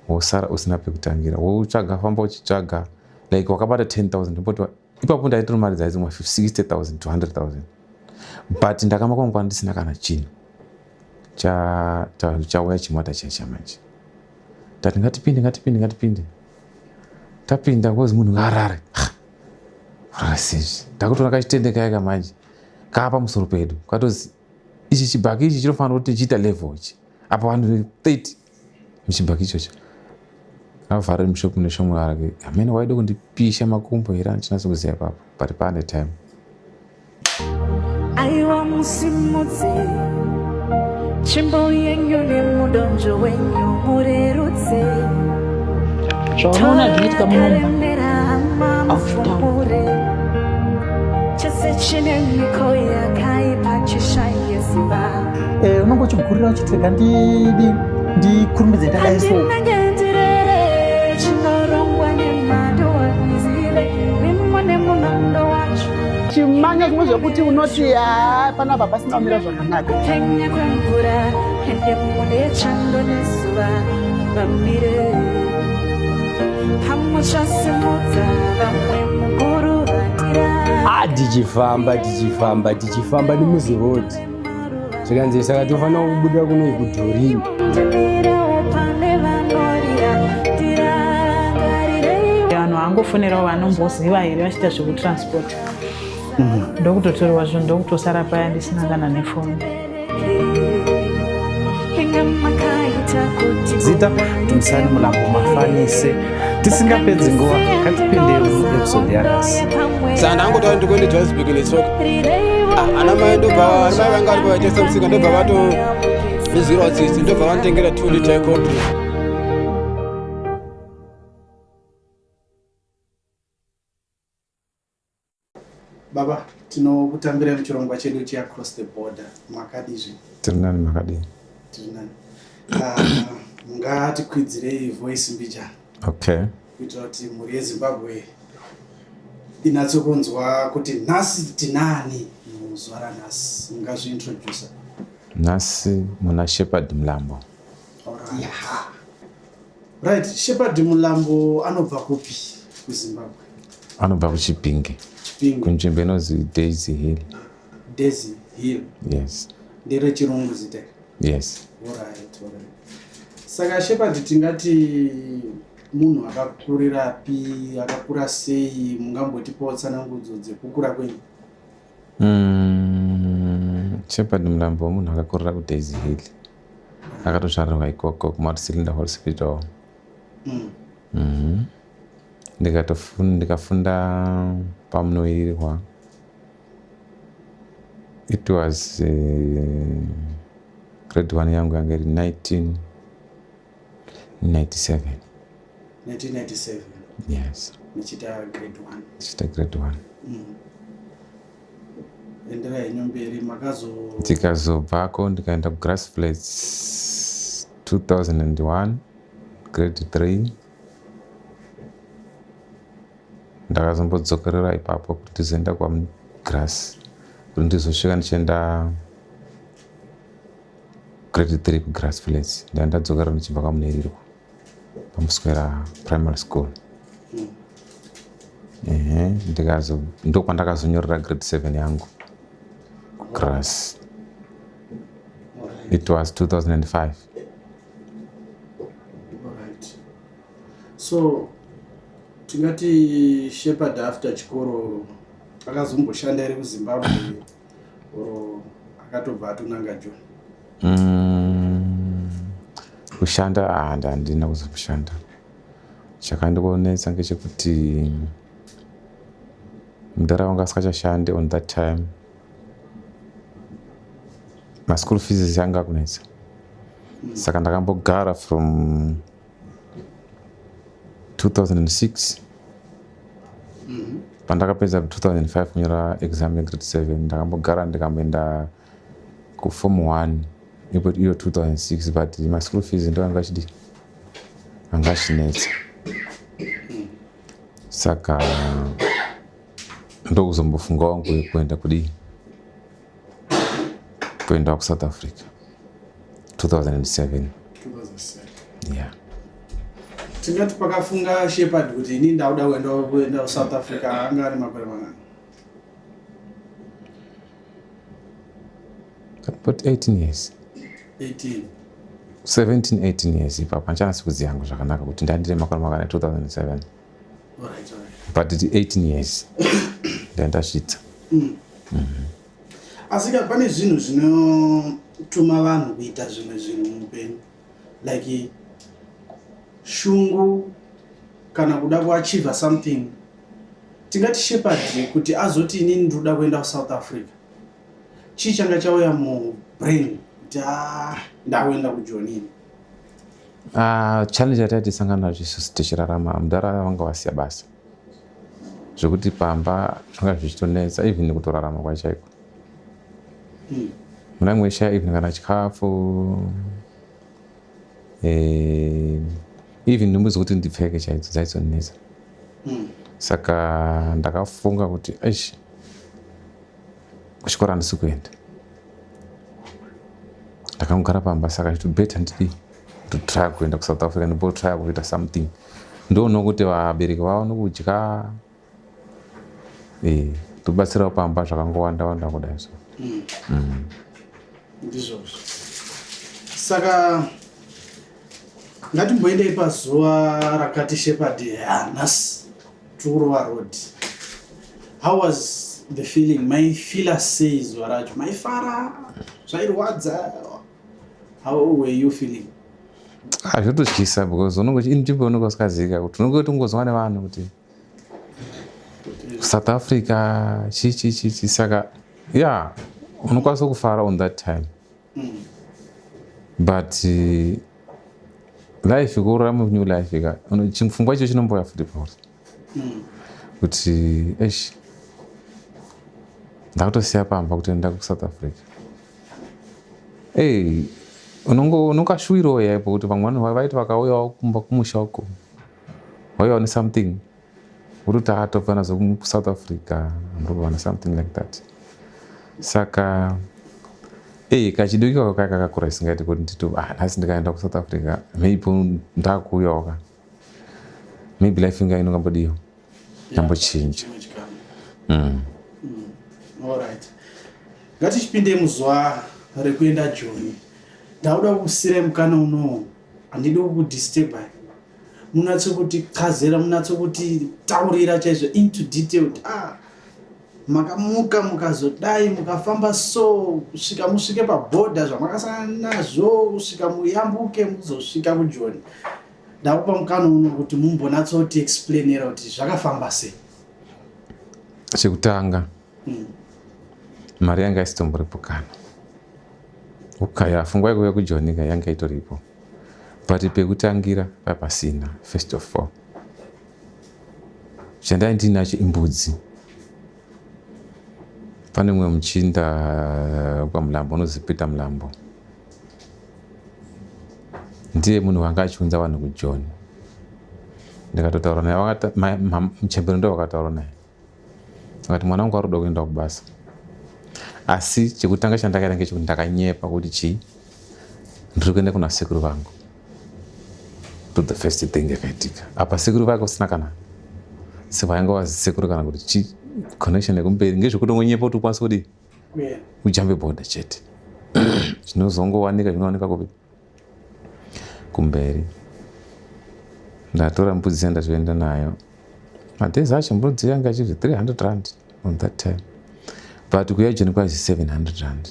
wosara usina pekutangira, woutsvaga famba uchitsvaga like wakabata 10,000 ndopoti ipapo ndaitora mari dzaizimwa 60,000 to 100,000 but ndakamba kwangu ndisina kana chinhu chauya chimota chamanje tati ngatipinde tapinda kozi munhu ngarare rasizvi ndakutoona kachitendeka yaka manje kapa musoro pedu katozi ichi chibhaki ichi chinofanira kuti chiita level ichi apa vanhu 30 muchibhaki ichocho avhare mushopu neshomo arake amene waida kundipisha makumbo here andichinatso kuziva papo but pane time aiwa musimudze chimbo yenyu nemudonjo wenyu murerutse zvaunoona zvinoitika munomba aufutaure chese chine miko yakaipa chishayeziva unongochigurira uchitega ndikurumbidze ndakaiso chimanya zvimwe zvekuti unoti panapa pasina kumira zvakanaka tichifamba nemuzirodi zvikanzi saka tofanira kubuda kuno kudhorini vanhu vangofonerawo vanomboziva here vachiita zvekutransport ndokutotorwa zvinhu ndokutosara paya ndisina kana nefoni zita Dumisani Mlambo Mafanise tisingapedzi nguva katipindei muepisode yakasi saka ndangotaura ndikuende Johannesburg netsoka ana mai ndobva ana mai vanga vari kuvaitesa musika ndobva vatozvirwa tsitsi ndobva vanotengera 2 liter cold baba tinokutambira muchirongwa chedu cheacross the border makadizve tirinani makadii tirinani ngatikwidzirei voice mbijana okay kuitira kuti mhuri yezimbabwe inatsokunzwa kuti nhasi tinani muzuva ranhasi ngazviintrodusa nhasi muna Shepherd Mlambo right Shepherd Mlambo anobva kupi kuzimbabwe anobva kuchipinge kunzvimbo inonzi Daisy Hill yes nderechirungu zita yes alright saka Shepherd tingati munhu akakurirapi akakura sei mungambotipawo tsanangudzo dzekukura kwenyu Shepherd Mlambo munhu akakurira kuDaisy Hill akatozvarwa ikoko kuMarsilinda Hospital ndikafunda pamunoirirwa it was grade 1 yangu yanga iri 1997 yes nichita grade 1 endera yenyu mberi tikazobvako ndikaenda kuGrass Flats 2001 grade 3 ndakazombodzokera ipapo kuti ndizoenda kwaGrass kuti ndizosvika ndichienda grade 3 kuGrass Flats ndadzokera ndichibva kwamunoirirwa pamuswera primary school ndokwandakazonyorera grade 7 yangu kuGrass it was 2005 alright so tingati Shepherd after chikoro akazomboshanda iri kuZimbabwe or akatobva atonanga John kushanda handina kuzokushanda chakandionetsa ngechekuti mudhara wanga asikachashande on that time maschool fees yanga akunetsa saka ndakambogara from 2006 pandakapedza 2005 kunyora exam yegrade 7 ndakambogara ndikamboenda kuform 1 iyo 2006 but maschool fees ndo anga achinetsa saka ndokuzombofunga wangu kuenda kuenda kuSouth Africa 2007 yeah tingati pakafunga Shepherd kuti ini ndauda kuenda South Africa anga ari makore mangani? About 18 years. 18. 17, 18 years ipapo handichanasi kuziva hangu zvakanaka kuti ndandire makore mangani 2007. Alright. But it's 18 years. Ndandasvitsa. Asika pane zvinhu zvinotuma vanhu kuita zvimwe zvinhu muupenyu, like shungu kana kuda kuachieva something. Tingati Shepherd kuti azoti inini ndoda kuenda kuSouth Africa, chii changa chauya mubrain kuti ndakuenda kuJoni? Challenge yatatisangana nacho isusu tichirarama muntaraunda vanga vasiya basa zvekuti pamba zvanga zvichitonetsa even nekutorarama kwachaiko. Muna mweshaya even kana chikafu even nhumbi dzokuti ndipfeke chaidzo dzaitsonetsa. Saka ndakafunga kuti aish kuchikora handisi kuenda, ndakangogara pamba. Saka chitobeta ndidi kutotry kuenda kuSouth Africa ndimbotrya kuita something ndoona kuti vabereki vaone kudya tobatsirawo pamba zvakangowanda kudai so. Ndizvozvo. Saka ngatimboendei pazuva rakati Shepherd nhasi tikurova road. How was the feeling? Maifila sei zuva racho? Maifara? Zvairwadza? How were you feeling? Zvototyisa because inzvimbo unenge usikazika kuti unenge tongozwa nevanhu kuti South Africa chi. Saka unokwanisa kufara on that time. But life ikurarama new life chifungwa icho chinomboya futi pauri kuti ndakutosiya pamba kuti enda kuSouth Africa. Unongashuvirawo yaipo kuti vamwe vanhu vaiti vakauyawo kumba kumusha uko vauyawo nesomething kuti atopana zokuSouth Africa ndobana something like that. Saka kachidiki kakakura isingaiti kuti ndito nhasi ndikaenda kuSouth Africa maybe ndakuuyawo maybe life inga inongambodiyo yambochinja. Alright. Ngatichipinde muzuva rekuenda Joni. Ndauda kusira mukana unowu, handidi kukudisturba. Munatso kuti qhazera, munatso kuti taurira chaizvo into detail. Makamuka mukazodai mukafamba so kusvika musvike paborder zvamakasangana nazvo kusvika muyambuke muzosvika kuJoni. Ndakupa mukana uno kuti mumbonatso kuti explainera kuti zvakafamba sei. Chekutanga mari yanga isitomborepo Kana. Ukaya fungwa yekuuya kuJoni yanga itoripo. But pekutangira papasina first of all. Chandai ndinacho imbudzi. Pane mumwe muchinda kwaMlambo unozipita Mlambo. Ndiye munhu wanga achiunza vanhu kuJoni. Ndikatotaura naye muchemberi ndo wakataura naye. Akati mwana wangu arikuda kuenda kubasa. Asi chekutanga chandakaita ngechekuti ndakanyepa kuti chii ndiri kuenda kuna sekuru vangu. To the first thing yakaitika. Apa sekuru vake usina kana sevainga vazisekuru kana kuti chii connection yekumberi ngezvekuti ungonyepa kuti ukwanise kudi ujambe border chete. Zvinowanika kupi kumberi. Ndatora mbudzi yandazoenda nayo. Madhezi acho mbudzi yanga achibva 300 rand on that time. But kuya Joni kwazi 700 rand.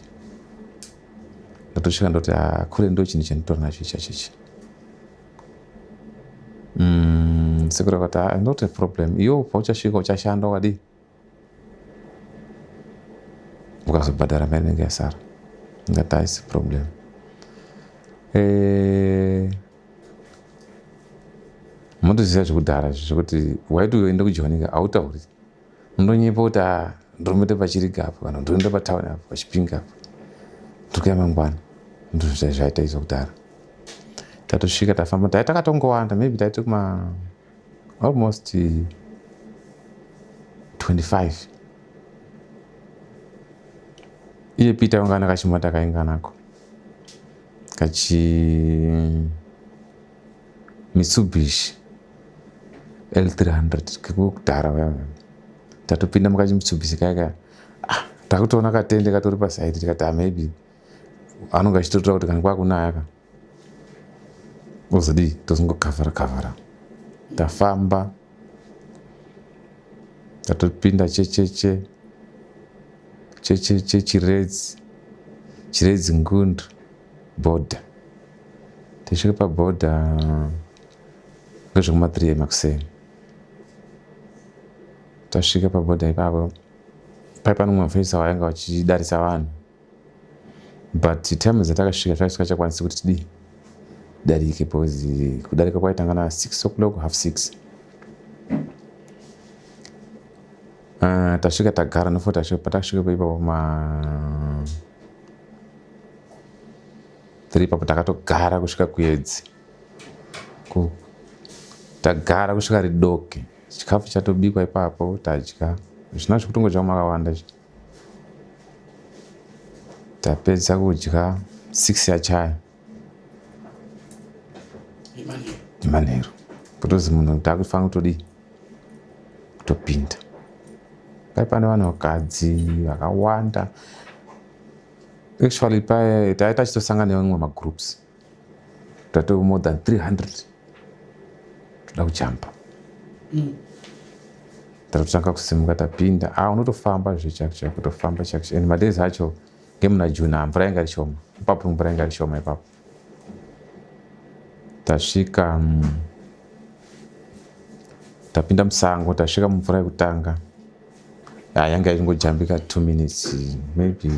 Ndatosvika ndoti kure ndo chinhu chanditora nacho ichachichi. Sekuru akati not a problem. Iyo pauchasvika uchashanda wakadi. Ukazobhadhara mari inenge yasara. Ndati haisi problem. Mundoziva zvekudhara zvekuti waiti uende kuJoni hautauri. Unonyepa kuti ndirumete pachiriga apo kana ndiroenda patauni apo pachipinga apo. Ndikuya mangwana. Ndozvaita izvo kudhara. Tatosvika tafamba takatongowanda maybe taite kuma almost 25. Iye Peter wanga nakashima takainga nako. Kachi Mitsubishi L300 kekudhara vaya tatopinda mukachimutsubhisi kaya takutoona katende katori pasaidi tikati maybe anonga achitotora kuti kana kwakunaya uzodii tozongokavhara tafamba tatopinda chiredzi ngundu bhodha tisvike pabhodha ngezvekuma 3 emakuseni tasvika pabhodha ipapo paipa nomwe mufambisi wainga vachidarisa vanhu but time dzatakasvika twaisingachakwanisi kuti tidii darike because kudarika kwaitanga na 6 o'clock half 6 tasvika tagara nofoti patasvika paipapo ma 3 papo takatogara kusvika kuedzi tagara kusvika ridoke chikafu chatobikwa ipapo tadya zvina zvekutongodya makawanda tapedza kudya 6 yachaya manheru kutozi munhu takufanira kutodii kutopinda paipane vanhu vakadzi vakawanda actually taita tichitosangana nevamwe magroups tato more than 300 toda kujamba tatotanga kusimuka tapinda unotofamba zvechakucha kutofamba chakucha and madays acho ngemuna June mvura inga rishoma ipapo mvura inga rishoma ipapo tasvika tapinda musango tasvika mumvura yekutanga yanga ichingojambika 2 minutes maybe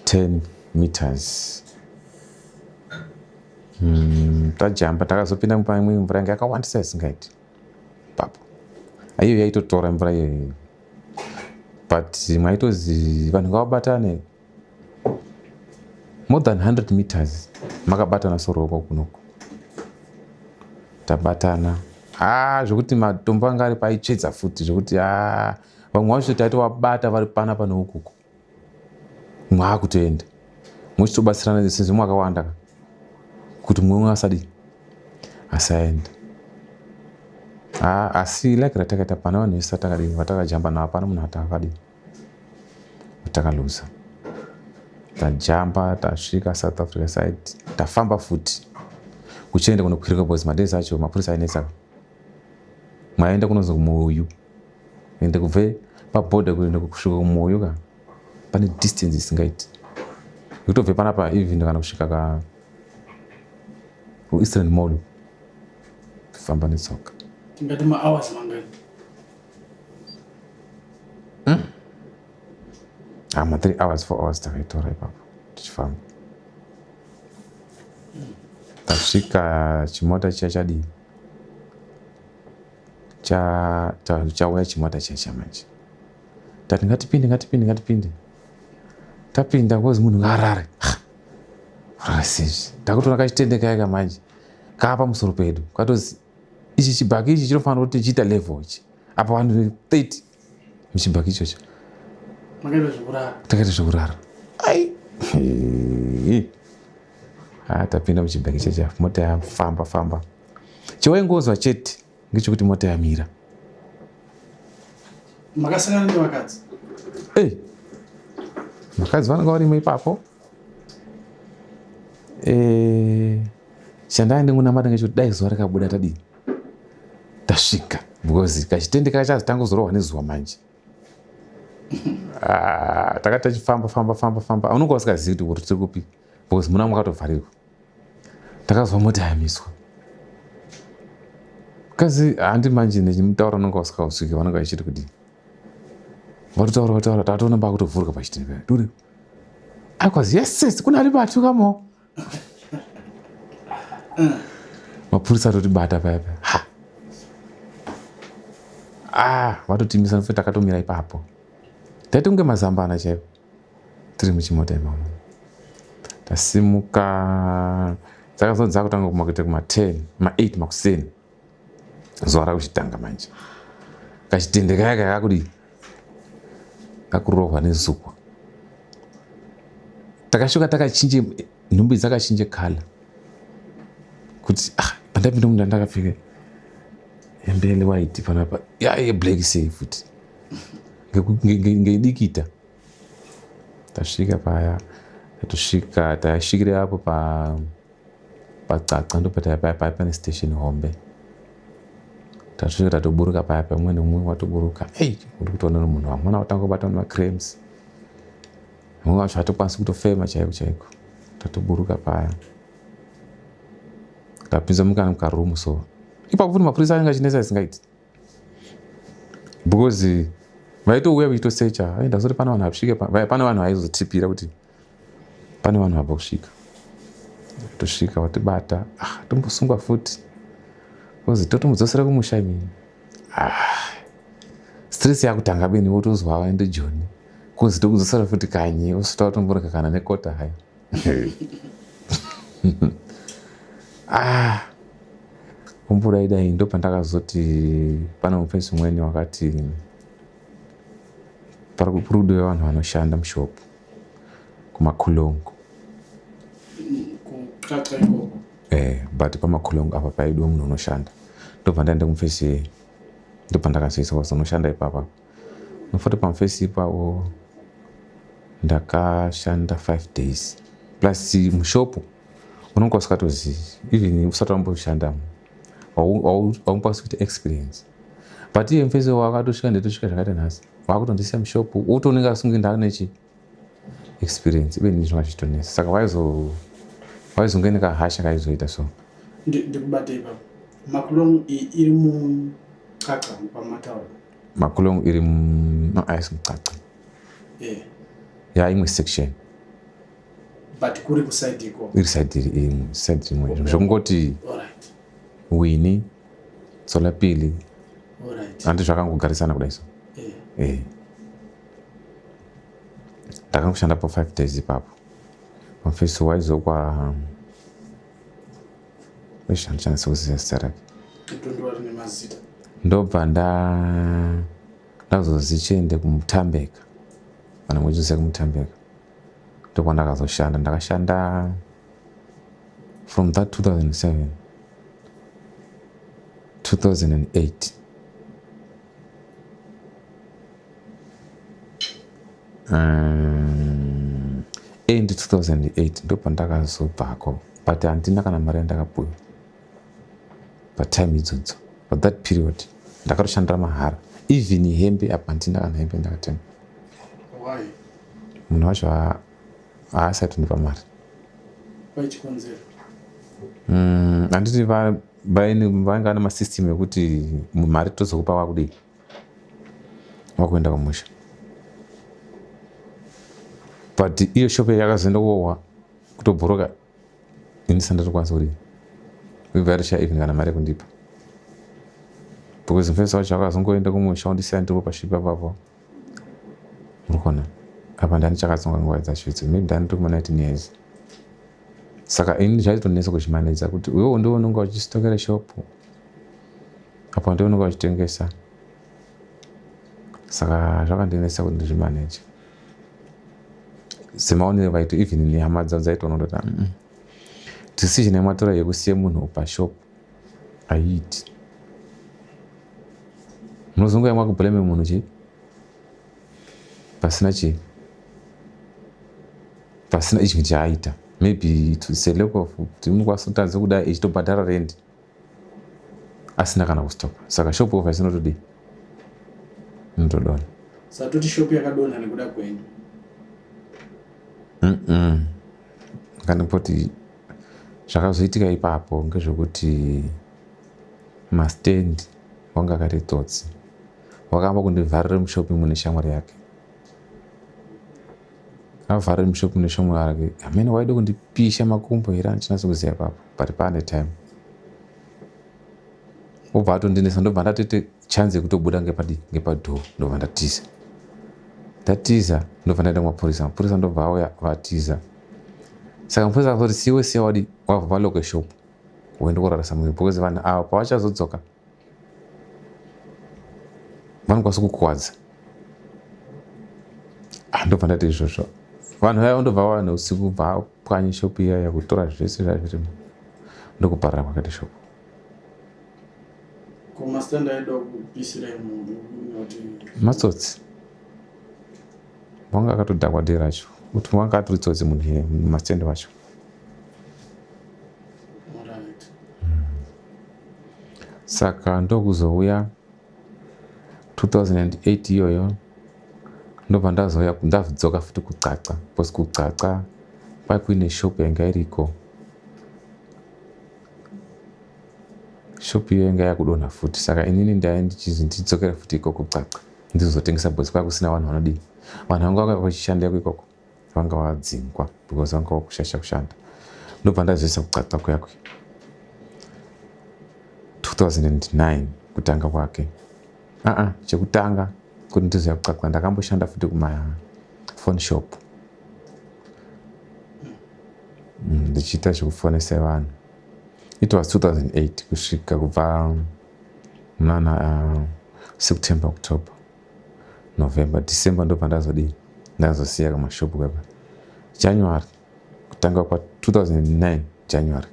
10 meters tajamba takazopinda mupamwe mvura yanga yakawandisa isingaiti papo aiyo yaitotora mvura iyoyo but mwaitozi vanhu ngavabatane more than 100 meters makabatana soroko kunoko tabatana zvokuti matombo anga ari paitsvedza futi zvokuti vamwe vacho taitowabata vari pana pano ukuku mwakutoenda muchitobatsirana sezvo mwakawanda kuti mumwe asaenda asi like ratakaita pana vanhu vese vatakajamba navo pana munhu atakadii atakaluza tajamba tasvika South Africa side tafamba futi kuchienda kunokwirika because madays acho mapurisa ainetsaka mwaenda kunozi kumuuyu ende kubve pabhodha kuenda kusvika kumuuyu pane distance isingaiti kutobve panapa even kana kusvika kuEastern Mall kufamba netsoka tingati ma-hours mangani ma 3 hours 4 hours takaitora ipapo tichifamba tasvika chimota chiya chadii chauya chimota chiya manje tati ngatipinde tapinda kozi munhu ngarare rasizvi takutoona kachitendeka yaka manje kapa musoro pedu katozi ichi chibhaki ichi chinofanira kuti chiita level ichi apa vanhu 30 muchibhaki ichocho takaita zvekurara tapinda muchibhaki checha mota yafamba chewaingozwa chete ngechekuti mota yamira makasangana nevakadzi vakadzi vanenge varimo ipapo chandaindingunamata ngechekuti dai zuva rakabuda tadii tasvika because kachitendeka kachazotanga kuzororwa nezuva manje takati tachifamba unonga usingazivi kuti tiri kupi because muna mwakatovharirwa takazwa mota yamiswa kazi handi manje nechimutaura unonga usikausviki vanonga vachiti kudii vatotaura tatoona mba kutovhurika pachitendeka duri akwazi yes kuna ari batukamo mapurisa atotibata payapa vatotimisa nofe takatomira ipapo taiti kunge mazambana chaivo tiri muchimota imomo tasimuka dzakazodza kutanga kumakuita kuma-10 ma-8 makuseni zuva rakuchitanga manje kachitendeka yaka kakudii kakurohwa nezukwa takasvika takachinje nhumbi dzakachinje kala kuti pandapinda munhu andakapfeka hembe white panapa black sei futi ngeidikita. Tasvika paya tasvika tasvikira apo pacaca ndopata paya pane station hombe. Tasvika tatoburuka paya pamwe nemumwe watoburuka uri kutoona munhu wamwana watangobata nemacramps, mumwe wacho hatokwanisi kutofema chaiko. Tatoburuka paya tapinza mukarumu. So ipapo kuti mapurisa anenge achinesa isingaiti because vaitouya vaitosecha aenda soti pane vanhu vakusvika, pane vanhu vaizotipira kuti pane vanhu vabva kusvika. Tosvika watibata tombosungwa futi kozi totombodzosera kumusha imini. Stress yakutanga beni wotozwa waende Joni kozi tokudzosera futi kanyi usita watomboreka kana nekota hayo. Kumbura idai ndo pandakazoti pane mufesi mweni wakati parikurudo yevanhu vanoshanda mushopu kumakulongo. But pamakulongo apa paidiwa munhu unoshanda. Ndobva ndaenda kumufesi, ndobva ndakazoisa kuti unoshanda ipapa. Nofoti pamufesi ipawo ndakashanda 5 days plus mushopu unonga usikatozivi even usati wamboshanda haungakwanisi kuita experience. But iye mufesi wakatosvika ndetosvika zvakaita nhasi wakutondisiya mushopu utonenge asungi ndanechi experience ibeni ndizvo vachitonesa. Saka waizonge nekahasha kaizoita so. Ndikubate ipapo makulongo iri mucaca pamataura. Makulongo iri aisi mucaca imwe section. But kuri kuside iko iri side rimwe zvokungoti Wini Solapili handi zvakangogarisana kudai so. Ndakangoshanda po 5 days ipapo. Pamufesi waizokwa veshandishandisa kuziva zita rake ndobva ndazozi chiende kumutambeka kana mwechiziva kumutambeka ndokwa ndakazoshanda. Ndakashanda from that 2007 2008 end 2008 ndobva ndakazobvako but handina kana mari yandakapuwa patime idzodzo. But that period ndakatoshandira mahara even hembe apa handina kana hembe ndakatenga. Why? Munhu wacho haasati ndipa mari. Handiti vainga nemasystem ekuti mari tozokupa wakudei wakuenda kumusha. But iyo shope yakazoenda kuowa kutobhuroka ini sandatokwanisa kudii kuvarisha even kana mari yekundipa because mufesi wacho akazongoenda kumusha undisiya ndiripo pasvipa papo murikona apa ndani chakadzonga nguva dzasvitso maybe ndani ndiri kuma19 years. Saka ini zvaitonesa kuzvimanedza kuti iwewo ndiwe unonga uchisitokera shopu apa ndiwe unonga uchitengesa. Saka zvakandinesa kuti ndizvimaneje semaonero vaito even nehama dzavo dzaitoona kuti decision yamatora yekusiya munhu pashopu haiiti. Munozongoya mwakubhleme munhu chii pasina ichi chaaita maybe to select of kuti unokwanisa kutadza kudai echitobhadhara rent asina kana kustopa. Saka shopu ofa isinotodii inotodona. Satoti shopu yakadonha nekuda kwenyu. Kanipoti zvakazoitika ipapo ngezvekuti mastand wanga akati tsotsi wakamba kundivharira mushopu mune shamwari yake. Avharira mushopu mune shamwari yake amene waida kundipisha makumbo here andichinatso kuziva ipapo but pane time obva atondinesa ndobva ndatete chance yekutobuda ngepadhoo ndobva ndatiza ndobva ndaenda kumapurisa ndobva auya vatiza. Saka mupurisa akazoti siya wadi wabva paloke shopu uende kurarisa munhu because vanhu ava pavachazodzoka vanokwanisa kukuwadza. Ndobva ndati izvozvo vanhu vaya ndobva vauya neusiku bva apwanya shopu iyaya kutora zvese zvaivirimo ndokuparara kwakaita shopu. Kumasta ndaida kupisira munoti matsotsi wanga akatodhakwa nderacho kuti wanga atori tsotsi munhu masitende wacho. alright. Saka ndokuzouya 2008 iyoyo ndobva ndazouya ndadzoka futi kuxaxa because kuxaxa kwakuine shop yanga iriko. Shop iyo yanga yakudonha futi, saka inini ndaya ndichizi ndidzokera futi ikoko kuxaxa ndizotengesa because kwakusina vanhu vanodii. Vanhu vanga vachishandako ikoko vanga vadzingwa because vanga vakushasha kushanda. Ndobva ndazoisa kuxaxa kuyakwe 2009 kutanga kwake. Chekutanga kuti ndizoya kuxaxa ndakamboshanda futi kuma-phone shop ndichiita zvekufonesa vanhu. It was 2008 kusvika kubva munana September, October, November, December ndobva ndazosiya kumashopu kapa. January kutanga kwa 2009 January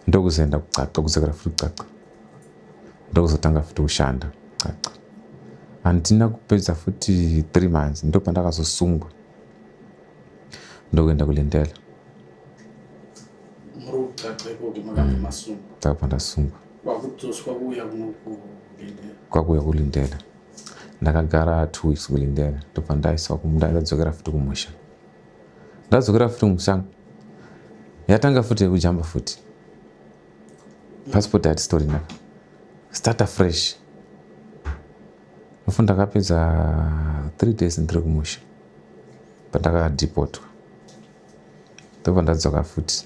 ndokuzoenda kuxaxa kudzokera futi kuxaxa ndokuzotanga futi kushanda kuxaxa. Handina kupedza futi 3 months ndobva ndakazosungwa ndokuenda kulindela. Ndabva ndasungwa kwakuya kulindela. Ndakagara 2 weeks kulindela ndobva ndadzokera futi kumusha. Ndadzokera futi kumusha yatanga futi yekujamba futi. Passport had story naka start afresh. Nofunda ndakapedza 3 days ndiri kumusha pandakadipotwa ndobva ndadzoka futi.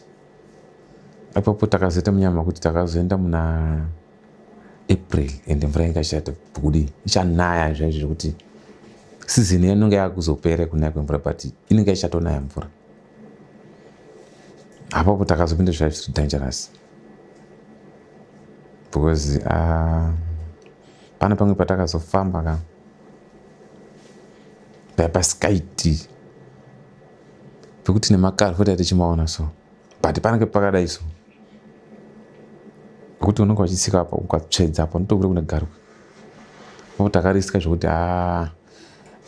Ipapo takazoita munyama kuti takazoenda muna April ende mvura inga ichati bhukudi ichanaya zvaizvo zvekuti season inenge yakuzopera kunaya kwemvura but inenge ichatonaya mvura. Apapo takazopinda zviri dangerous because pane pamwe patakazofamba paskaiti pekuti nemakari futi atichimaona so but panenge pakadai so kuti unenge wachitsika apa ukatsvedza apa ndokuri kune garwe. Apo takarisika zvokuti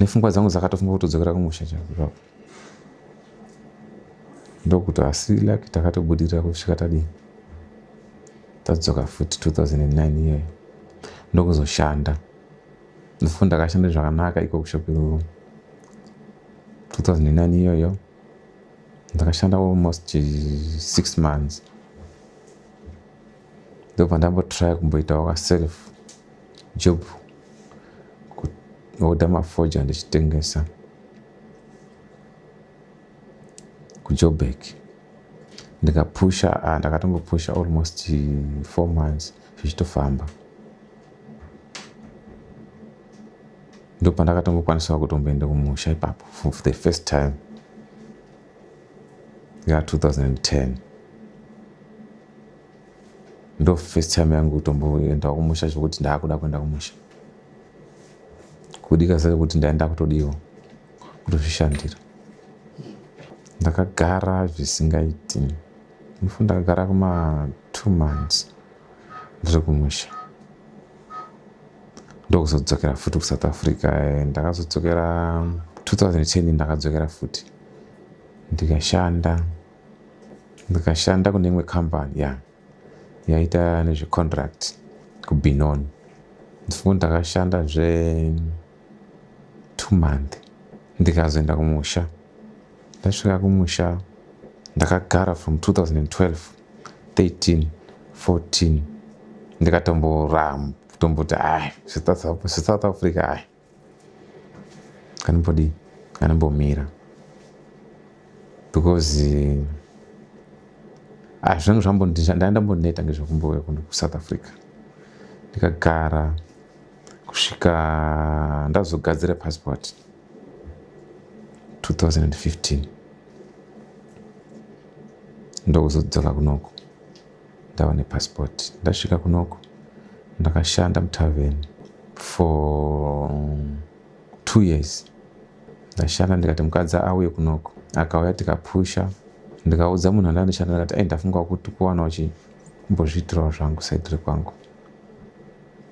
nepfungwa dzangu dzakatofunga kutodzokera kumusha chaipo. Ndokuti asi laki takatobudirira kusvika tadii tadzoka futi 2009 iyoyo ndokuzoshanda. Ndofunda ndakashanda zvakanaka iko kushopi 2009 iyoyo ndakashanda almost 6 months. Ndobva ndambotry kumboitawo ka-self job kuoda mafoja ndichitengesa kuJoburg. Ndikapusha ndakatombopusha almost 4 months zvichitofamba. Ndobva ndakatombokwanisa kutomboenda kumusha ipapo for the first time 2010. Ndo first time yangu kutomboenda kumusha zvekuti ndakuda kuenda kumusha. Kudika zari kuti ndaenda kutodiwa kutozvishandira. Ndakagara zvisingaiti. Ndofunda ndakagara kuma 2 months ndiri kumusha. Ndokuzodzokera futi kuSouth Africa. Ndakazodzokera 2010 ndakadzokera futi ndikashanda kune imwe company yaita nezvecontract kuBenon. Ndofunda ndakashanda 2 months ndikazoenda kumusha. Ndasvika kumusha ndakagara from 2012, 13, 14 ndikatomboti South Africa kanimbomira because zvangu zvambondineta ngezvekumbouya kuSouth Africa. Ndikagara kusvika ndazogadzira passport 2015 ndokuzodzoka kunoko ndava nepassport. Ndasvika kunoko ndakashanda mutavern for 2 years. Ndashanda ndikati mukadzi auye kunoko akauya tikapusha. Ndikaudza munhu andandishanda ndikati ndafunga kuti kuwanawo kumbozviitirawo zvangu saidiri kwangu.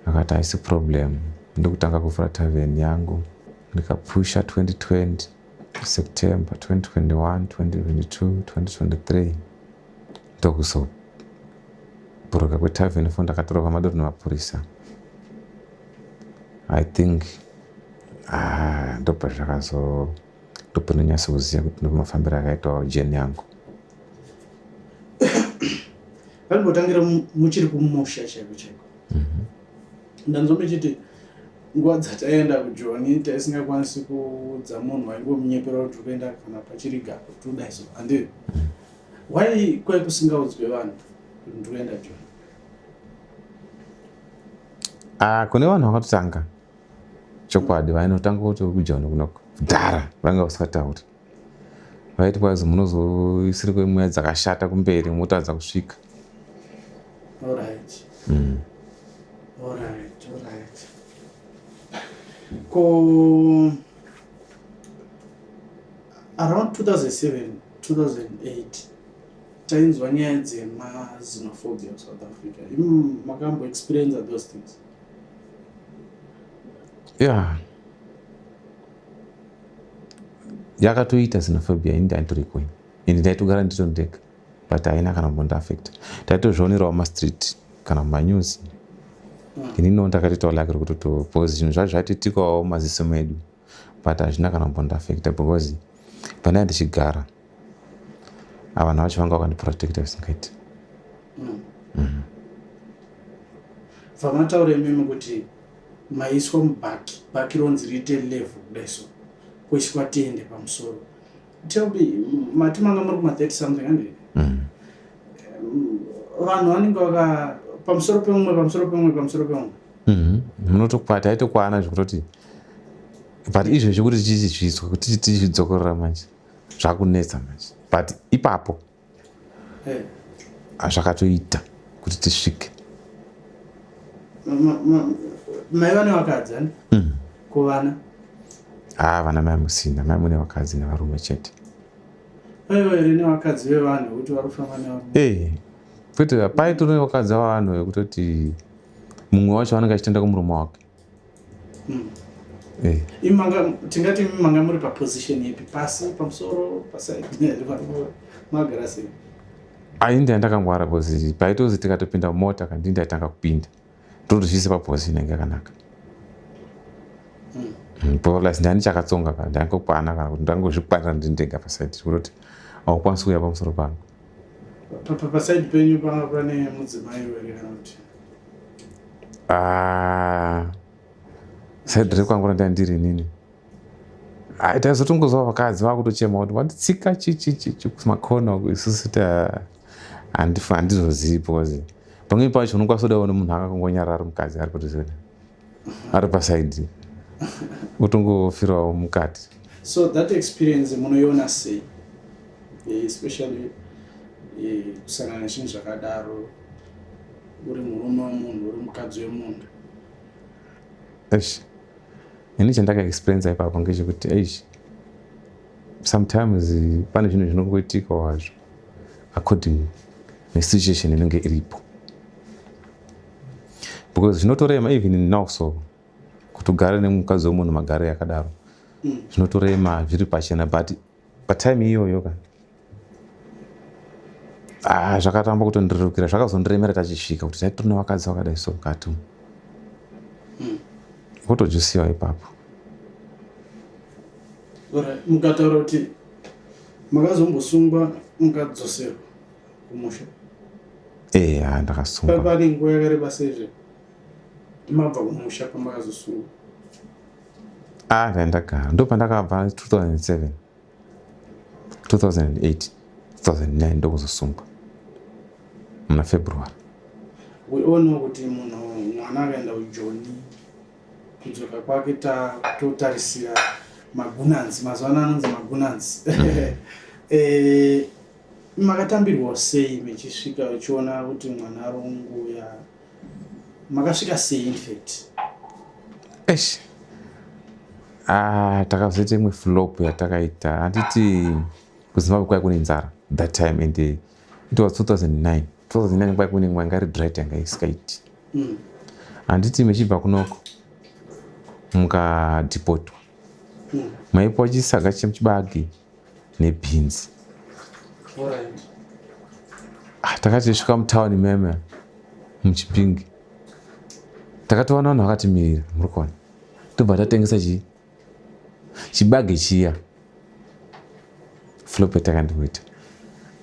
akati haisi problem, ndokutanga kuvhura tavern yangu. Ndikapusha 2020 September, 2021, 2022, 2023 ndokuzoburuka kwetavern fo ndakatorwa pamadoro nemapurisa. I think ndobva ndopinonyasa kuziva kuti ndomafambiro akaitawo jeni yangu. Palimbotangira muchiri kumusha chaiko chaiko. Ndanzombe chiti nguva dzataenda kujoni taisingakwanisi kuudza munhu waingomunyepera kuti kuenda kana pachiri gapo tudaiso handii. Why kwai kusingaudzwe vanhu kuti ndikuenda joni? Kune vanhu vakatotanga chokwadi vainotanga kuti uri kujoni kunoko kudhara vanga vasingatauri. Vaiti kwazi munozoisirwe mweya dzakashata kumberi motadza kusvika. Alright. Around 2007, 2008, tainzwa nyaya dzema-xenophobia South Africa. Makambo experience those things? Yeah. Yakatoita xenophobia ini ndaitori kwenyu. Ini ndaitogara ndito ndega, but haina kana kumbondiaffecta. Taitozvionerawo mastreet kana mumanews. Inino ndakatoitawo lake rokutotopose zvinhu zvacho zvatitikawo maziso medu, but hazvina kana kumbondiaffecta because pandanga ndichigara vanhu vacho vanga vakandiprotecta zvisingaiti. Famataura imimi kuti maiswa mubhaki, bhaki ronzi riite level kudaiso, kuiswa tende pamusoro. Tell me, mati manga muri kuma 30 something handii? Vanhu vanenge vaka pamusoro pemwe. Munotokwata aitokwana zvekutoti but izvezvi kuti tichizvizwa kuti tichidzokorera manje zvakunetsa manje, but ipapo zvakatoita kuti tisvike. Mai vane vakadzi ani? Kuvana? Vana mai musina, mai mune vakadzi nevarume chete. Aiwa here nevakadzi vevanhu vekuti varikufamba nevarume? Kwete paitori nevakadzi vavanhu vekutoti mumwe wacho vanenge achitenda kumurume wake. Tingati manga muri paposition yepi? Pasi, pamusoro, pasaidi, magara sei? Ini ndakangwara because paitozi tikatopinda mumota kandi ndaitanga kupinda ndotozviisa paposition yangu yakanaka. Plus ndani chakatsonga kana ndangokwana kana kuti ndangozvikwanira ndindega pasaidi kuti haukwanisi kuuya pamusoro pangu. Pasaidi penyu panga pane mudzimai here kana kuti? Saidi rekwangu ndandiri nini. Taizotongozwa vakadzi vakutochema kuti wanditsika chichi kumakona isusu handizozivi because pamwe pacho unokwanisa kudaona munhu akangonyarara ari mukadzi ari padhuze ari pasaidi utongofirawo mukati. So that experience munoiona sei, especially kusangana nezvinhu zvakadaro uri murume wemunhu uri mukadzi wemunhu? Ini chandakaexperience ipapo ngechekuti sometimes pane zvinhu zvinongoitika wazvo according nesituation inenge iripo, because zvinotorema even now so kuti ugare nemukadzi wemunhu magare yakadaro zvinotorema zviri pachena, but patime iyoyo zvakatamba kutondirukira, zvakazondiremera tachisvika kuti taitori nevakadzi vakadai so mukati kutozvisiwa ipapo. Mukataura kuti makazombosungwa mukadzoserwa kumusha? Ndakasungwa. Pane nguva yakareba seizve mabva kumusha pamakazosungwa? Ndagara ndopandakabva 2007, 2008, 2009 ndokuzosungwa muna February. Weonawo kuti mwana akaenda kujoni kudzoka kwake totarisira magunanzi, mazuva ano anonzi magunanzi. Makatambirwa sei mechisvika uchiona kuti mwana aronguya? Makasvika sei in fact? Takazoita imwe flop yatakaita, handiti kuZimbabwe kwai kune nzara that time, and it was 2009 kwai kune mwanga iri dry yanga isikaiti. handiti mechibva kunoko mukadhipotwa maipiwa chisaga chechibage nebhinzi. Takati tisvika mutauni meme muchipingi takatoona vanhu vakatimirira, muri kuona, tobva tatengesa chibage chiya. Flop yatakandiita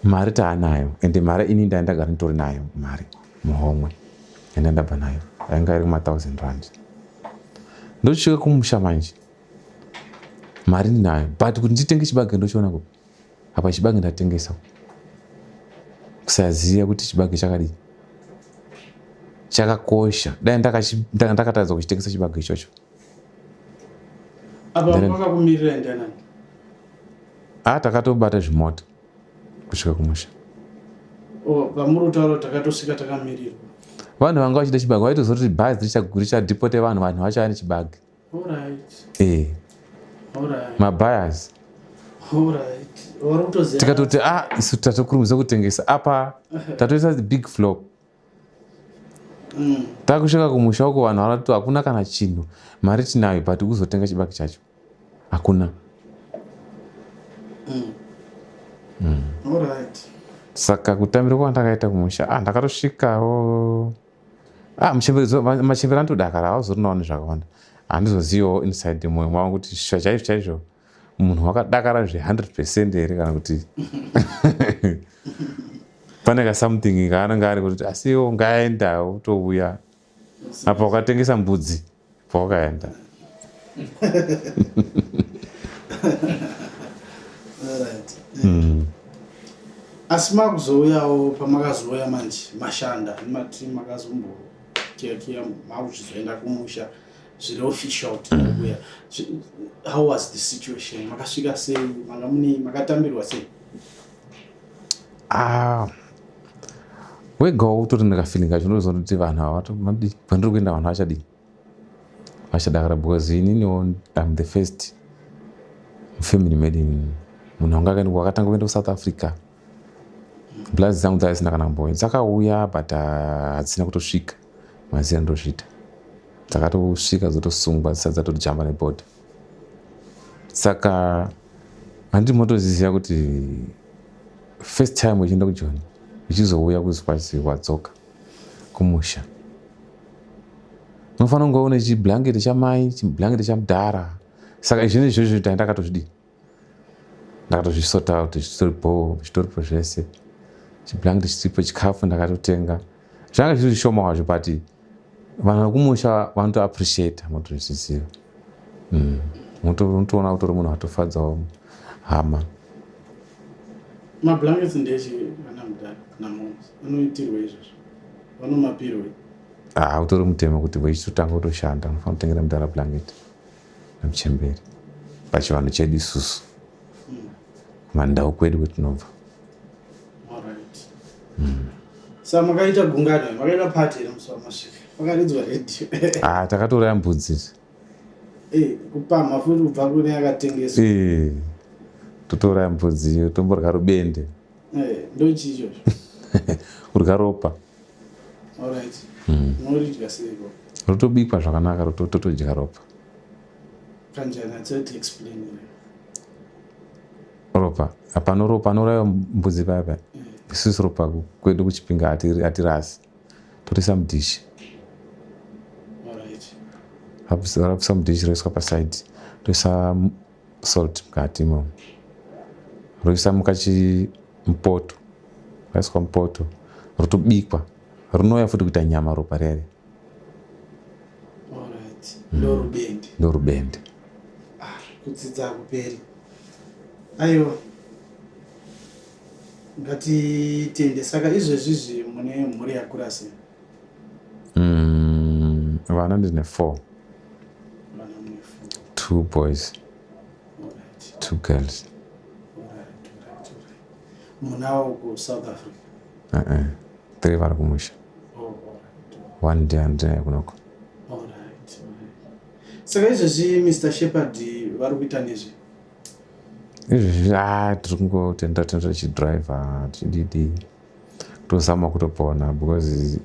mari taanayo, ende mari ini ndagara nditori nayo mari muhomwe ende ndabva nayo yanga iri kuma1000 ndochika kumusha manje mari ndinayo, but kuti nditenge chibage ndochiona kupi apa chibage ndatengesa, kusaziva kuti chibage chakadii chakakosha. Dai ndakatadza kuchitengesa chibage ichocho. Apa makakumirira ndanani? Takatobata zvimota kusvika kumusha. Pamuri tauro takatosvika takamirirwa. Vanhu vanga vachida chibage vaitozoti bhazi richadhipote vanhu vacho ane chibage. Mabuyers. Tikatoti isu tatokurumidza kutengesa apa tatoisa big flop. Takusvika kumusha uko vanhu varati hakuna kana chinhu, mari tinayo but kuzotenga chibage chacho hakuna. Saka kutambira kwandakaita kumusha ndakatosvikawo machembero anotodakara, havazorinawo nezvakawanda, handizozivawo inside mwoyo mavo kuti chaizvo chaizvo munhu wakadakara 100% here kana kuti pane ka something kaanenge ari kuti asiwo ngaendawo utouya apa wakatengesa mbudzi pawakaenda. Asi makuzouyawo pamakazouya manje mashanda mati makazombokiyakiya makuchizoenda kumusha zviri official tinokuya. How was the situation? Makasvika sei? Makatambirwa sei? Wegawo utori ndakafeelinga chinozoona kuti vanhu ava pandiri kuenda vanhu vachadii vachadakara, because ininiwo I'm the first family made in munhu wakatanga kuenda kuSouth Africa. Blood dzangu dzasina kana mboyo dzakauya but hadzina kutosvika mazira ndozvita, dzakatosvika dzotosungwa dzisati dzatotijamba nebhodha. Saka handiri motoziziva kuti first time uchienda kujoni uchizouya kuzi wadzoka kumusha unofanira kunge une chiblanketi chamai, chiblanketi chamudhara. Saka izvi izvozvo ndakatozvidii, ndakatozvisota kuti zvitoripo zvese, chiblanketi chiripo, chikafu ndakatotenga. Zvanga zviri zvishoma kwazvo but vanhu vekumusha vanotoappreciate, vanotozviziva. Unotoona utori munhu atofadzawo hama. Mablanketi ndechi kana mudhara namunhu anoitirwa izvozvo, vanomapirwa. Utori mutemo kuti vechitotanga kutoshanda unofanira kutengera mudhara blanketi nemuchemberi pachivanhu chedu isusu mandau kwedu kwetinobva. Saka makaita gungano, makaita pati iri musi wamasvika, makaridzwa redhiyo. Takatoraya mbudzi kupamha futi kubva kune akatengeswa. Totoraya mbudzi tomborya rubende. Ndochichocho kurya ropa. Munoridya seiko? Rotobikwa zvakanaka, totodya ropa. Kanjani? Atoti explain. Ropa hapana, ropa anoraya mbudzi paya isusu ropa kwedu kuchipinga hatirasi, totoisa mudhishi. Rapisa mudhishi roiswa pasaidi, toisa salt mukati imo, roisa mukachimupoto, raiswa mupoto rotobikwa, rinouya futi kuita nyama ropa rere. Ndorubende. Kudzidza kuperi. Aiwa, ngatitende. Saka izvezvizvi mune mhuri yakura sei? Vana ndine 4. 2 boys, 2 girls. Munawo kuSouth Africa? 3 vari kumusha. 1 day handinaye kunoko. Saka izvezvi Mr. Shepherd vari kuita nezve? Izvezvi tiri kungotenda tichidhiraivha tichidii kutozama kutopona, because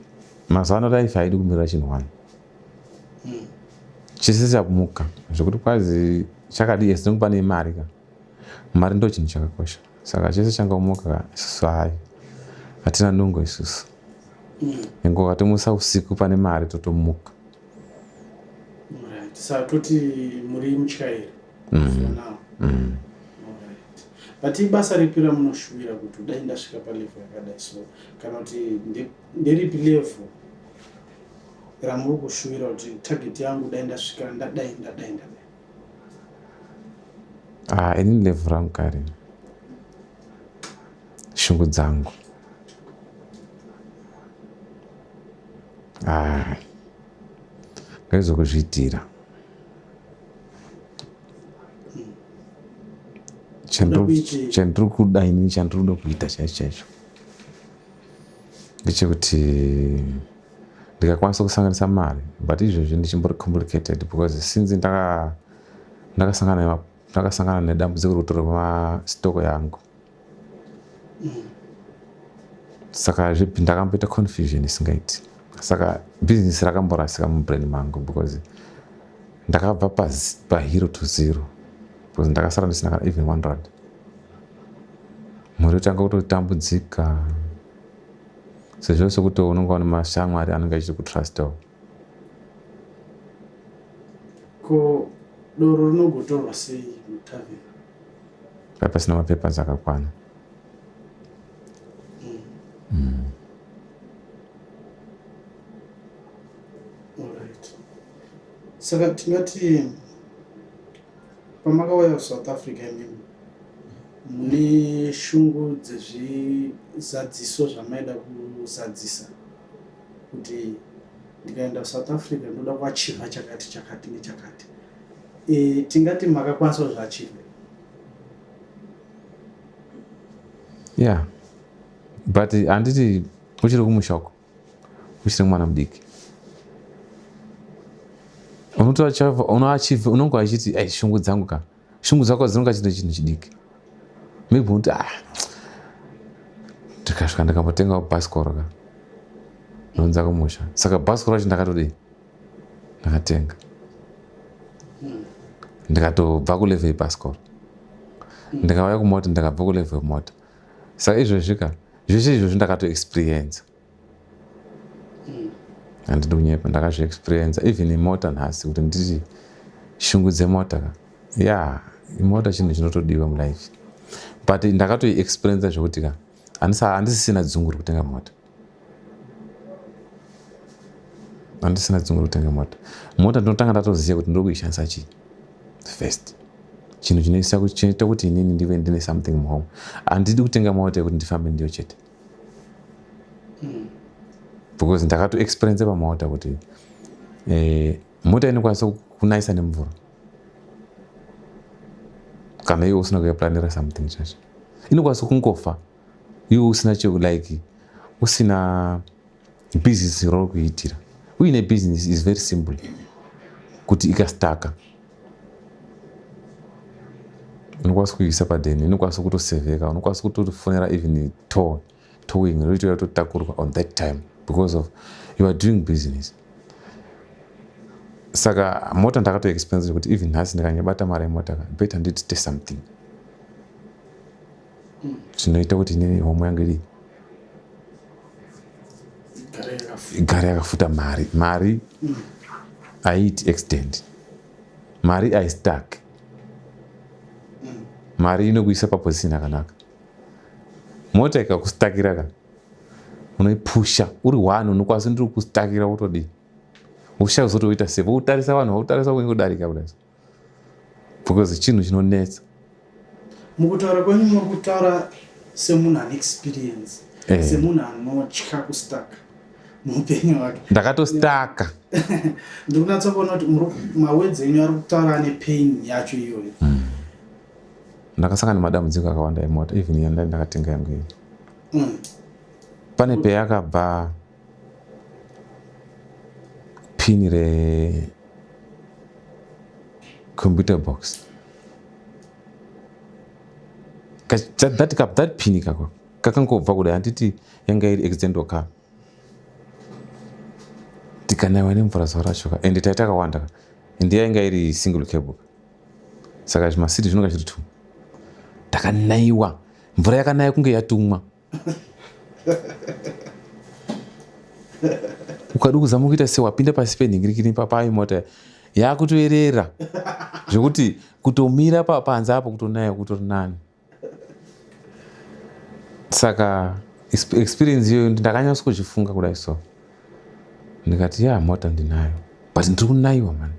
mazuva ano life haidi kumirira chinhu one. chese chakumuka zvokuti kwazi chakadii esi nekupa nemari ka mari ndo chinhu chakakosha saka chese changamuka isusu hayi hatina nungo isusu ingo katomusa usiku pane mari totomuka saka toti muri mutyairi but ibasa ripi ramunoshuvira kuti dai ndasvika palevel yakadai so kana kuti nderipi level ramuri kushuvira kuti target yangu dai ndasvika ndadai inini level rangu kare shungu dzangu ngaizokuzviitira chandiri kuda inini chandiri kuda kuita chaicho ndechekuti ndikakwanisa kusanganisa mari but izvozvo ndichimbori complicated because since ndakasangana nedambudziko rekutora kwemastoko yangu saka ndakamboita confusion isingaiti saka business rakamborasika mubrain mangu because ndakabva pahero to zero because ndakasara ndisina kana even 100 mhuri yotanga kutotambudzika sezvo sokuti unonga une mashamwari anenge achiti kutrustawo ko doro rinogotorwa sei mutaveni pasina mapepa akakwana alright saka tingati pamakauya South Africa imimi mune shungu dzezvizadziso zvamaida kuzadzisa kuti ndikaenda South Africa ndoda kuachiva chakati nechakati tingati makakwanisa kuzviachiva but handiti uchiri kumushoko uchiri mwana mudiki unonga achiti shungu dzangu ka shungu dzako dzinonga chine chinhu chidiki maybe uti ndikasvika ndikambotengawo bhasikoro ka nonza kumusha saka bhasikoro racho ndakatenga ndikatobva kulevel yebhasikoro ndikauya kumota ndikabva kulevel yemota saka izvozvika zvese izvozvo ndakatoexperience handidi kunyepa ndakazviexperience even imota nhasi kuti nditi shungu dzemota ka imota chinhu chinotodiwa mulife but ndakatoiexperience zvokuti ka handisisina dzungu rekutenga mota mota ndinotanga ndatoziva kuti ndiri kuishandisa chii first chinhu chinoita kuti inini ndive ndine something muhome handidi kutenga mota yekuti ndifambe ndiyo chete because ndakatoexperience pamota kuti mota inokwanisa kunaisa nemvura kana iwe usina kuyaplanira something chacho inokwanisa kungofa iwe usina like usina business rori kuitira uine business is very simple kuti ikastaka unokwanisa kuisa padeni inokwanisa kutosevheka unokwanisa kutofonera even towing roitoya totakurwa on that time because of you are doing business saka mota ndakatoexperience kuti even nhasi ndikanyabata mari yemota better nditite something zvinoita kuti inini homo yangu igare yakafuta mari haiiti accident mari haistuck mari inokuisa paposition yakanaka mota ikakustakira ka unoipusha uri one unokwanisa ndiri kustakira utodii ushazotoita save utarisa vanhu vautarisa kungodarika kudai because chinhu chinonetsa mukutaura kwenyu muri kutaura semunhu ane experience semunhu anotya kustaka muupenyu hwake ndakatostaka ndiri kunyatsokuona kuti mawedzi enyu ari kutaura ane pain yacho iyoyo ndakasangana nemadambudziko akawanda emota even yandai ndakatenga yangu iyi pane peyakabva pini recomputer box that pini kako kakangobva kudai handiti yanga iri accident oka ikanaiwa nemvura zuva racho ende taita akawanda ende yainga iri single cable saka zvimasiti zvinonga zviri 2 takanaiwa mvura yakanaya kunge yatumwa ukadi kuzama kuita sewapinda pasi penhingirikini papai mota yakutoerera zvekuti kutomira panze apo kutonaya kutori nani. Saka experience iyoyo ndakanyatsokuchifunga kudai so ndikati mota ndinayo but ndiri kunaiwa mani.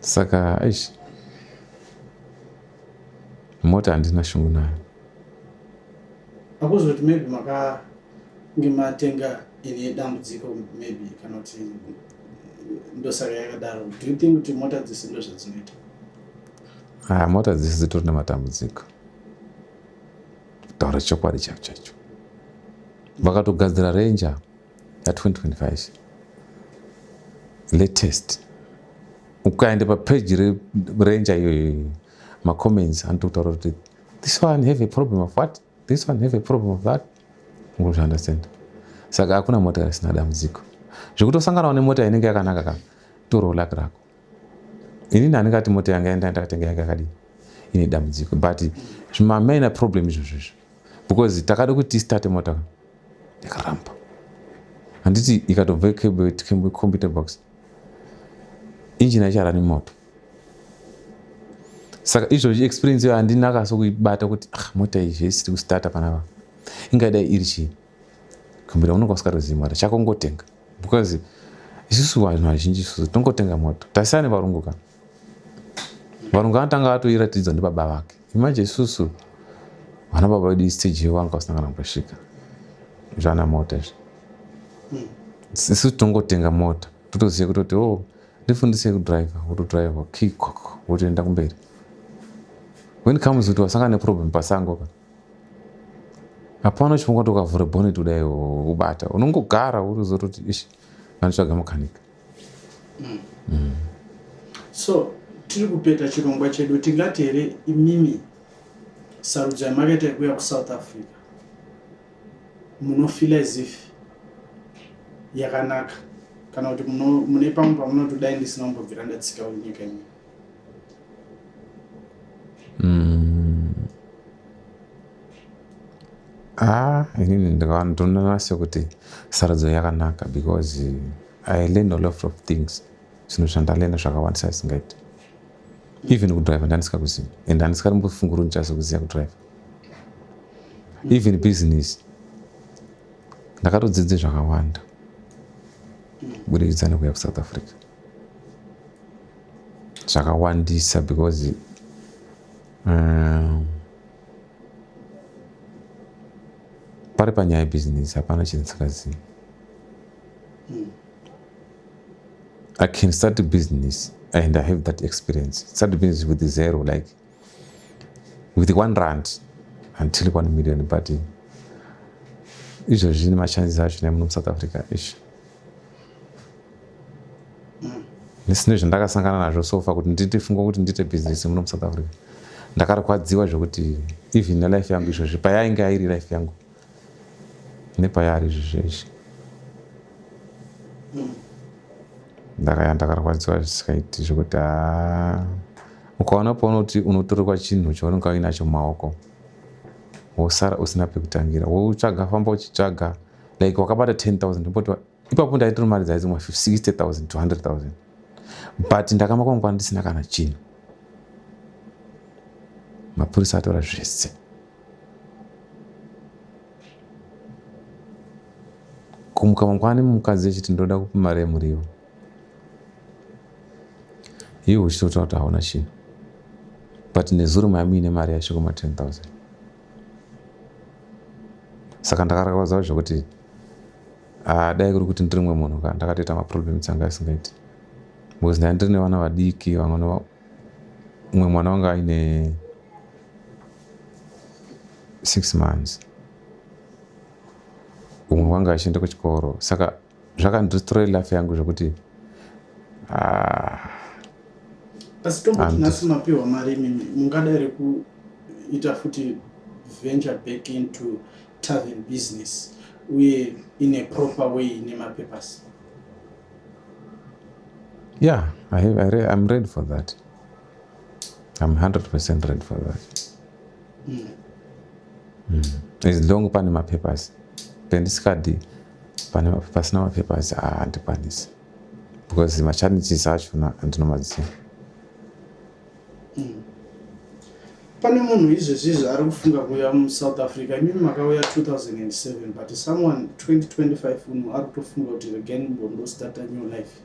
Saka mota handina shungu nayo. Akuzoti maybe makange matenga ine dambudziko maybe kana kuti ndosaka yakadaro. Do you think kuti mota dzisi ndo zvadzinoita? Mota dzisi dzitori nematambudziko. Kutaura chokwadi chacho. Vakatogadzira Ranger ya 2025 latest. Ukaenda papage Ranger iyoyo macomments anotaura kuti this one have a problem of what, this one have a problem of that. Understand? Saka hakuna mota isina dambudziko. Zvekutosanganawo nemota inenge yakanaka ka toro lake rako. Inini handingati mota yanga ndakatenga yakadii ine dambudziko but main problem izvozvo because takada kuti start mota yakaramba. Handiti ikatobva computer box engine ichara nemoto. Saka izvozvo experience yo handina kasokuibata kuti mota iyi zvesiti kustarta panapa ingadai iri chii kumbira unonga usingatozivi mota chakongotenga because isusu vanhu vazhinji isusu tongotenga moto tasiyana nevarungu ka varungu anotanga atoiratidzwa ndibaba vake. Imagine isusu vana baba vedu stage yewanga usangana kumbosvika zvana mota izvi isusu tongotenga mota totoziva kutoti ndifundise kudriva wotodriva kikoko wotoenda kumberi. When it comes to wasangana neproblem pasango ka hapana chifungwa tokavhura bonnet kudai ubata unongogara urozototi vanotsvaga makanika. So tiri kupeta chirongwa chedu tingati here imimi sarudzo yamakaita yekuya kuSouth Africa munofila as if yakanaka kana kuti mune pamwe pamunoti dai ndisina kumbobvira ndatsika nyika imwe? Inini ndinoona sekuti sarudzo yakanaka because I learned a lot of things. Zvinhu zvandalenda zvakawandisa isingaiti. Even kudrive ndandisikakuziva and handisingatombofunguri ndichazokuziva kudrive. Even business ndakatodzidza zvakawanda kubudikidza nekuya kuSouth Africa. Zvakawandisa because pari panyaya yebusiness hapana chinhu ndisikazivi. I can start a business and I have that experience. Start a business with zero, like with 1 rand until 1 million. But izvozvi zvine machances acho nemuno muSouth Africa ishi. Nesino zvandakasangana nazvo sofa kuti nditifunga kuti ndiite business muno muSouth Africa. Ndakarwadziwa zvekuti even nelife yangu izvozvi payainga iri life yangu nepayari izvozvo ndakarwadziwa zvisikaiti zvekuti ukaona paunoti unotorwa chinhu chaunenge uinacho mumaoko wosara usina pekutangira wotsvaga famba uchitsvaga like wakabata 10,000 ndopoti ipapo ndaitora mari dzaizimwa 60,000 to 100,000 but ndakamakwangu ndisina kana chinhu. Mapurisa atora zvese kumuka mangwani mukadzi achiti ndoda kupa mari yemuriwo iwe uchitotaura kuti hauna chinhu but nezuro mamuine mari yasvika 10,000. Saka ndakarakadziwa zvokuti dai kuri kuti ndiri mumwe munhu ka ndakatoita maproblems anga asingaiti because ndanga ndiri nevana vadiki vamwe mwana wanga aine 6 months umwe wanga achienda kuchikoro. Saka zvakandistorera life yangu zvokuti asi tomboti nhasi mapiwa mari imimi mungadai kuita futi venture back into tavern business uye in a proper way nemapapers? Yeah, I'm ready for that. I'm 100% ready for that. As long pane mapapers, pendisikadi pane mapapers namapapers handikwanisi, because machallenges achona andinomaziva. Pane munhu izvezvizvi ari kufunga kuuya muSouth Africa. Imimi makauya 2007, but someone 2025 unhu ari kutofunga kuti again mbondostart a new life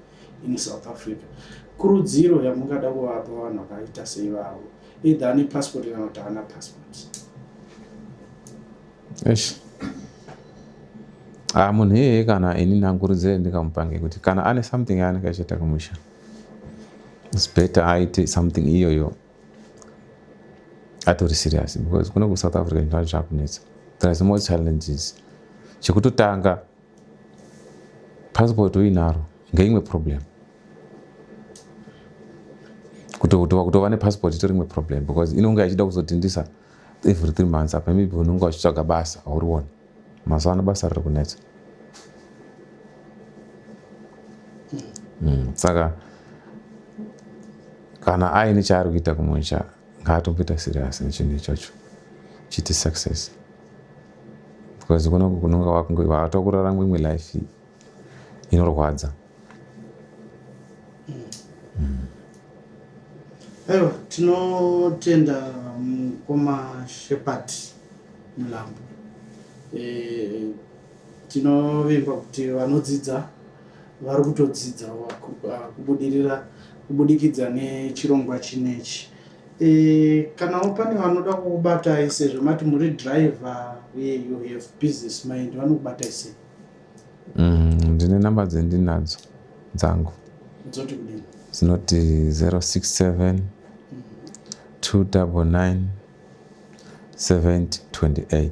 in South Africa. Kurudziro yamungada kuvapa vanhu vakaita seivavo, either ane passport kana kuti haana passport? Munhu iyeye kana ini nangurudzire ndikamupange kuti kana ane something yaanenge achiita kumusha, it's better aite something iyoyo atori serious, because kuno kuSouth Africa ndizvo zvakunetsa. There are more challenges. Chekutotanga, passport uinaro ngeimwe problem. Kutova nepassport itori imwe problem, because inonge achida kuzotindisa every 3 months apa maybe unonge uchitsvaga basa auriona. Mazuva ano basa riri kunetsa. Saka kana aine chaari kuita kumusha, ngaatombita serious nechinhu ichocho chiti success, because kunoku kunonga wakutoa kurarama imwe life inorwadza. Aiwa, tinotenda mukoma Shepherd Mlambo. Tinovimba kuti vanodzidza vari kutodzidza kubudikidza nechirongwa chinechi. Kana pane vanoda kukubatai sezvo mati muri driver uye you have business mind, vanokubatai sei? Ndine namba dzendinadzo dzangu dzoti kudini? Dzinoti 067 299 7028.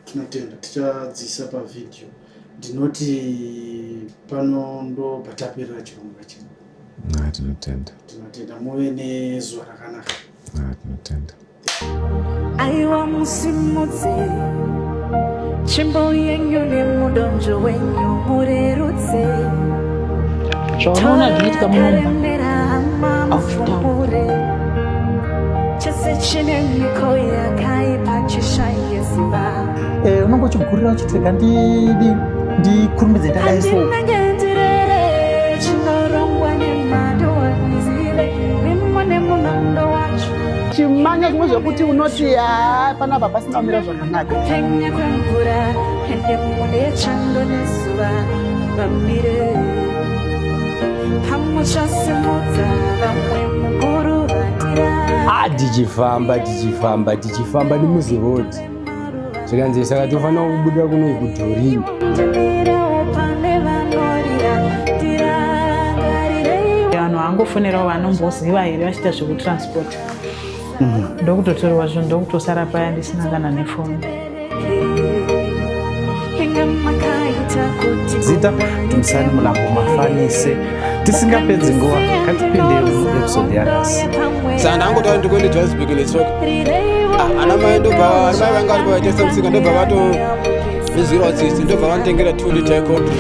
Tinotenda, tichadzisa pavidhio. Ndinoti pano ndo patapirira chirongwa chino. Tinotenda. Tinotenda muve nezuva rakanaka. Tinotenda. Aiwa musimudzi chimbo yenyu nemudonjo wenyu murerutse zvaunoona zvinoitika munomba aufutaure chese chine miko yakaipa chishaye simba. Unonge uchigurira uchitega ndikurumbidze ndadai so chimanya zvimwe zvekuti unoti panapa pasina kumira zvakanaka. Penya kwemvura ende mune chando nezuva vamire pamwe chasimudza vamwe mukuru vandira tichifamba nemuzirodi zvikanzi saka tofanira kubuda kuno kudhorini. vanhu vangofonerawo vanomboziva here vachiita zvekutransport, ndokutotorwa zvinhu ndokutosara paya ndisina kana nefoni. Zita Dumisani Mlambo Mafanise. Tisingapedzi nguva katipinde muepisode yanhasi. Saka ndangotaura ndikuende Johannesburg netsoka. Ana mai ndobva vanga vari kuvaitesa musika ndobva vato nezvirwa tsitsi ndobva vanotengera 2 liter cold.